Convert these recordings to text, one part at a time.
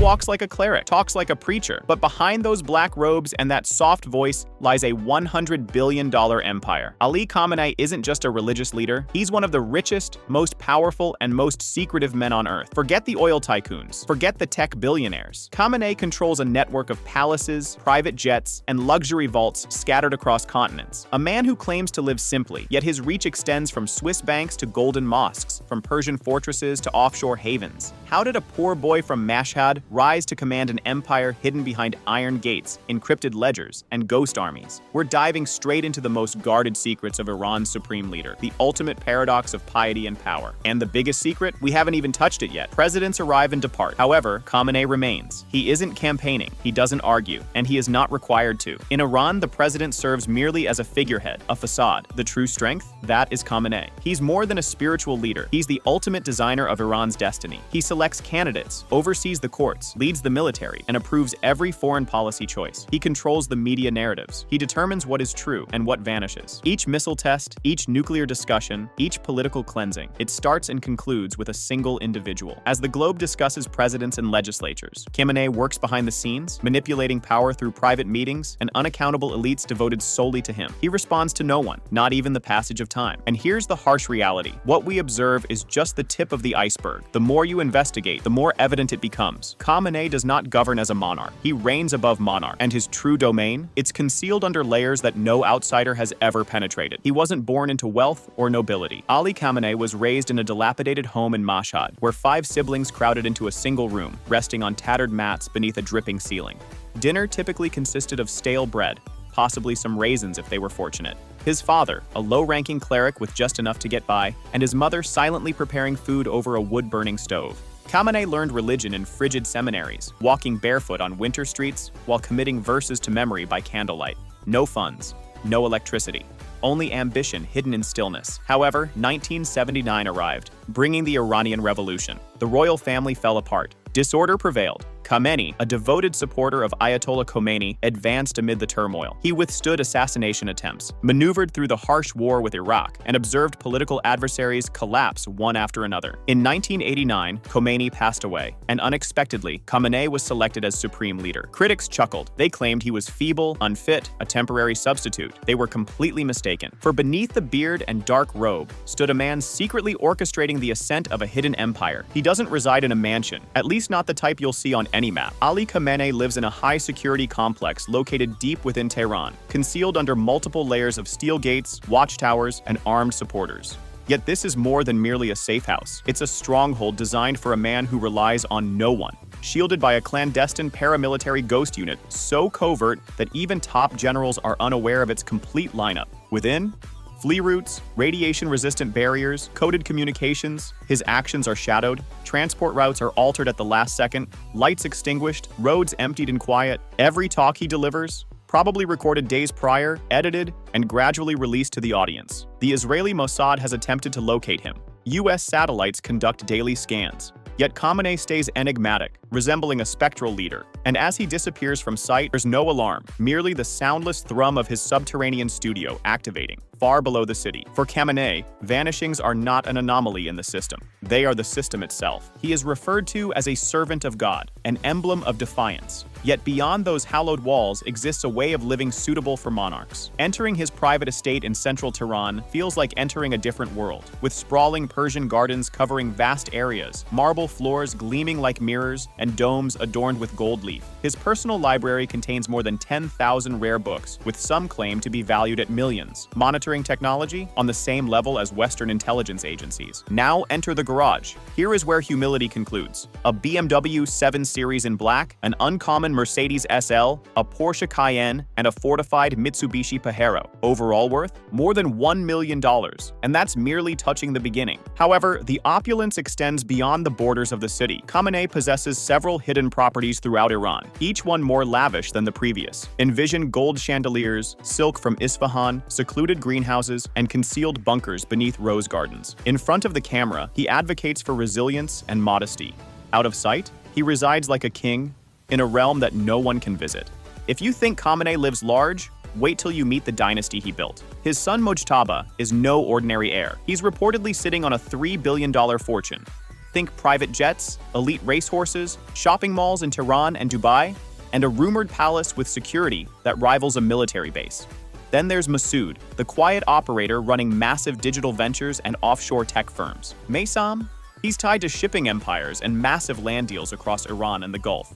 walks like a cleric, talks like a preacher, but behind those black robes and that soft voice lies a $100 billion empire. Ali Khamenei isn't just a religious leader, he's one of the richest, most powerful, and most secretive men on earth. Forget the oil tycoons, forget the tech billionaires. Khamenei controls a network of palaces, private jets, and luxury vaults scattered across continents. A man who claims to live simply, yet his reach extends from Swiss banks to golden mosques, from Persian fortresses to offshore havens. How did a poor boy from Mashhad rise to command an empire hidden behind iron gates, encrypted ledgers, and ghost armies? We're diving straight into the most guarded secrets of Iran's supreme leader, the ultimate paradox of piety and power. And the biggest secret? We haven't even touched it yet. Presidents arrive and depart. However, Khamenei remains. He isn't campaigning, he doesn't argue, and he is not required to. In Iran, the president serves merely as a figurehead, a facade. The true strength? That is Khamenei. He's more than a spiritual leader. He's the ultimate designer of Iran's destiny. He selects candidates, oversees the courts, leads the military, and approves every foreign policy choice. He controls the media narratives. He determines what is true and what vanishes. Each missile test, each nuclear discussion, each political cleansing, it starts and concludes with a single individual. As the globe discusses presidents and legislatures, Khamenei works behind the scenes, manipulating power through private meetings and unaccountable elites devoted solely to him. He responds to no one, not even the passage of time. And here's the harsh reality. What we observe is just the tip of the iceberg. The more you investigate, the more evident it becomes. Khamenei does not govern as a monarch. He reigns above monarch, and his true domain? It's concealed under layers that no outsider has ever penetrated. He wasn't born into wealth or nobility. Ali Khamenei was raised in a dilapidated home in Mashhad, where 5 siblings crowded into a single room, resting on tattered mats beneath a dripping ceiling. Dinner typically consisted of stale bread, possibly some raisins if they were fortunate. His father, a low-ranking cleric with just enough to get by, and his mother silently preparing food over a wood-burning stove. Khamenei learned religion in frigid seminaries, walking barefoot on winter streets while committing verses to memory by candlelight. No funds, no electricity, only ambition hidden in stillness. However, 1979 arrived, bringing the Iranian Revolution. The royal family fell apart. Disorder prevailed. Khamenei, a devoted supporter of Ayatollah Khamenei, advanced amid the turmoil. He withstood assassination attempts, maneuvered through the harsh war with Iraq, and observed political adversaries collapse one after another. In 1989, Khamenei passed away, and unexpectedly, Khamenei was selected as supreme leader. Critics chuckled. They claimed he was feeble, unfit, a temporary substitute. They were completely mistaken. For beneath the beard and dark robe stood a man secretly orchestrating the ascent of a hidden empire. He doesn't reside in a mansion, at least not the type you'll see on any map. Ali Khamenei lives in a high-security complex located deep within Tehran, concealed under multiple layers of steel gates, watchtowers, and armed supporters. Yet this is more than merely a safe house. It's a stronghold designed for a man who relies on no one. Shielded by a clandestine paramilitary ghost unit so covert that even top generals are unaware of its complete lineup. Within, flee routes, radiation-resistant barriers, coded communications, his actions are shadowed, transport routes are altered at the last second, lights extinguished, roads emptied and quiet. Every talk he delivers, probably recorded days prior, edited, and gradually released to the audience. The Israeli Mossad has attempted to locate him. US satellites conduct daily scans. Yet Khamenei stays enigmatic, resembling a spectral leader. And as he disappears from sight, there's no alarm, merely the soundless thrum of his subterranean studio activating, far below the city. For Khamenei, vanishings are not an anomaly in the system. They are the system itself. He is referred to as a servant of God, an emblem of defiance. Yet beyond those hallowed walls exists a way of living suitable for monarchs. Entering his private estate in central Tehran feels like entering a different world, with sprawling Persian gardens covering vast areas, marble floors gleaming like mirrors, and domes adorned with gold leaf. His personal library contains more than 10,000 rare books, with some claimed to be valued at millions. Monitoring technology on the same level as Western intelligence agencies. Now enter the garage. Here is where humility concludes. A BMW 7 Series in black, an uncommon Mercedes SL, a Porsche Cayenne, and a fortified Mitsubishi Pajero. Overall worth? More than $1 million, and that's merely touching the beginning. However, the opulence extends beyond the borders of the city. Khamenei possesses several hidden properties throughout Iran, each one more lavish than the previous. Envision gold chandeliers, silk from Isfahan, secluded greenhouses, and concealed bunkers beneath rose gardens. In front of the camera, he advocates for resilience and modesty. Out of sight, he resides like a king, in a realm that no one can visit. If you think Khamenei lives large, wait till you meet the dynasty he built. His son Mojtaba is no ordinary heir. He's reportedly sitting on a $3 billion fortune. Think private jets, elite racehorses, shopping malls in Tehran and Dubai, and a rumored palace with security that rivals a military base. Then there's Masood, the quiet operator running massive digital ventures and offshore tech firms. Maysam? He's tied to shipping empires and massive land deals across Iran and the Gulf.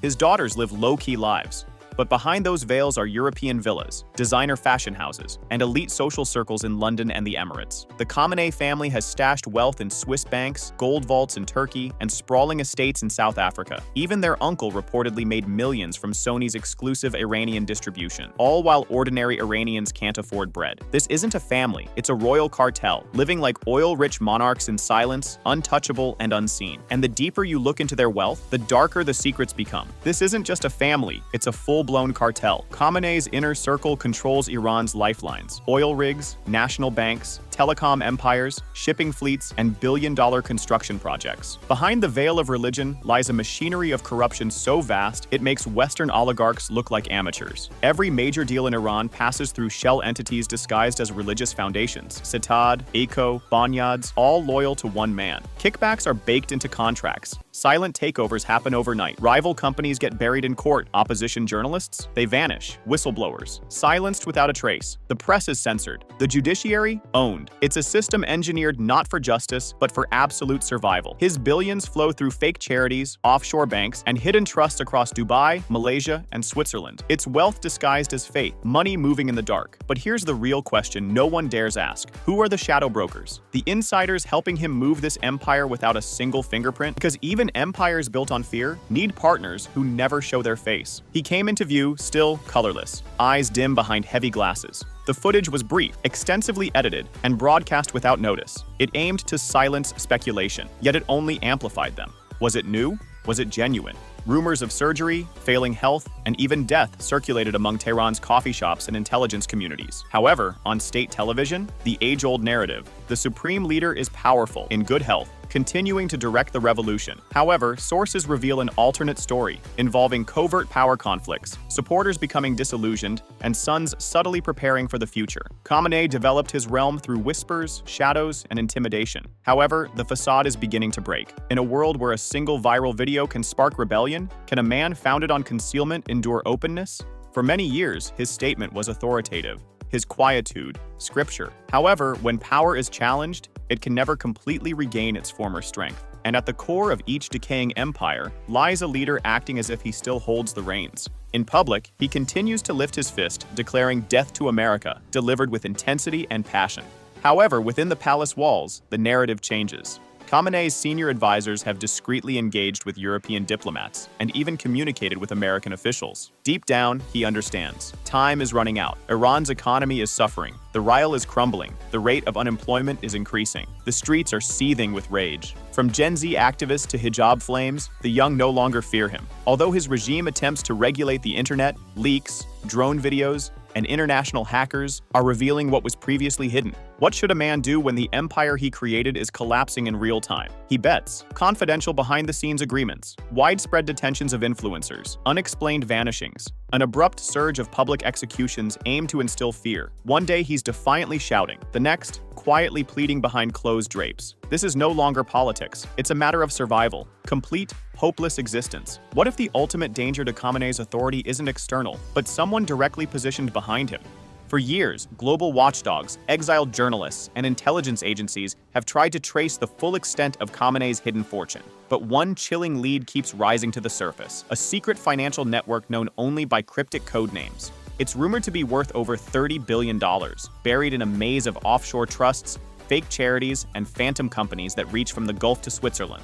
His daughters live low-key lives, but behind those veils are European villas, designer fashion houses, and elite social circles in London and the Emirates. The Khamenei family has stashed wealth in Swiss banks, gold vaults in Turkey, and sprawling estates in South Africa. Even their uncle reportedly made millions from Sony's exclusive Iranian distribution, all while ordinary Iranians can't afford bread. This isn't a family, it's a royal cartel, living like oil-rich monarchs in silence, untouchable and unseen. And the deeper you look into their wealth, the darker the secrets become. This isn't just a family, it's a full-blown cartel. Khamenei's inner circle controls Iran's lifelines, oil rigs, national banks, telecom empires, shipping fleets, and billion-dollar construction projects. Behind the veil of religion lies a machinery of corruption so vast it makes Western oligarchs look like amateurs. Every major deal in Iran passes through shell entities disguised as religious foundations, Sitad, ECO, Banyads, all loyal to one man. Kickbacks are baked into contracts. Silent takeovers happen overnight. Rival companies get buried in court. Opposition journalists? They vanish. Whistleblowers? Silenced without a trace. The press is censored. The judiciary? Owned. It's a system engineered not for justice, but for absolute survival. His billions flow through fake charities, offshore banks, and hidden trusts across Dubai, Malaysia, and Switzerland. It's wealth disguised as faith, money moving in the dark. But here's the real question no one dares ask. Who are the shadow brokers? The insiders helping him move this empire without a single fingerprint? Because even empires built on fear need partners who never show their face. He came into view still colorless, eyes dim behind heavy glasses. The footage was brief, extensively edited, and broadcast without notice. It aimed to silence speculation, yet it only amplified them. Was it new? Was it genuine? Rumors of surgery, failing health, and even death circulated among Tehran's coffee shops and intelligence communities. However, on state television, the age-old narrative, the supreme leader is powerful, in good health, continuing to direct the revolution. However, sources reveal an alternate story involving covert power conflicts, supporters becoming disillusioned, and sons subtly preparing for the future. Khamenei developed his realm through whispers, shadows, and intimidation. However, the facade is beginning to break. In a world where a single viral video can spark rebellion, can a man founded on concealment endure openness? For many years, his statement was authoritative, his quietude, scripture. However, when power is challenged, it can never completely regain its former strength. And at the core of each decaying empire lies a leader acting as if he still holds the reins. In public, he continues to lift his fist, declaring death to America, delivered with intensity and passion. However, within the palace walls, the narrative changes. Khamenei's senior advisors have discreetly engaged with European diplomats and even communicated with American officials. Deep down, he understands. Time is running out. Iran's economy is suffering. The rial is crumbling. The rate of unemployment is increasing. The streets are seething with rage. From Gen Z activists to hijab flames, the young no longer fear him. Although his regime attempts to regulate the internet, leaks, drone videos, and international hackers are revealing what was previously hidden. What should a man do when the empire he created is collapsing in real time? He bets. Confidential behind-the-scenes agreements, widespread detentions of influencers, unexplained vanishings, an abrupt surge of public executions aimed to instill fear. One day he's defiantly shouting, the next, quietly pleading behind closed drapes. This is no longer politics. It's a matter of survival. Complete, hopeless existence. What if the ultimate danger to Khamenei's authority isn't external, but someone directly positioned behind him? For years, global watchdogs, exiled journalists, and intelligence agencies have tried to trace the full extent of Khamenei's hidden fortune. But one chilling lead keeps rising to the surface, a secret financial network known only by cryptic code names. It's rumored to be worth over $30 billion, buried in a maze of offshore trusts, fake charities, and phantom companies that reach from the Gulf to Switzerland.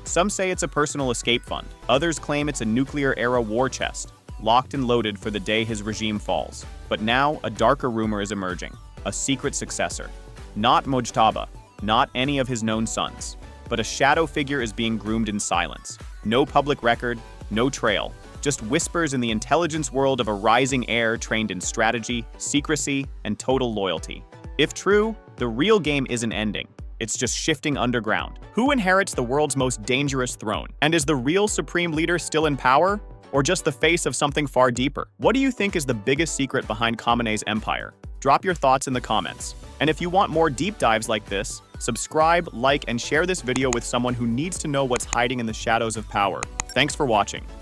Some say it's a personal escape fund. Others claim it's a nuclear-era war chest, locked and loaded for the day his regime falls. But now, a darker rumor is emerging, a secret successor. Not Mojtaba, not any of his known sons, but a shadow figure is being groomed in silence. No public record, no trail, just whispers in the intelligence world of a rising heir trained in strategy, secrecy, and total loyalty. If true, the real game isn't ending. It's just shifting underground. Who inherits the world's most dangerous throne? And is the real supreme leader still in power? Or just the face of something far deeper? What do you think is the biggest secret behind Khamenei's empire? Drop your thoughts in the comments. And if you want more deep dives like this, Subscribe, like, and share this video with someone who needs to know what's hiding in the shadows of power. Thanks for watching.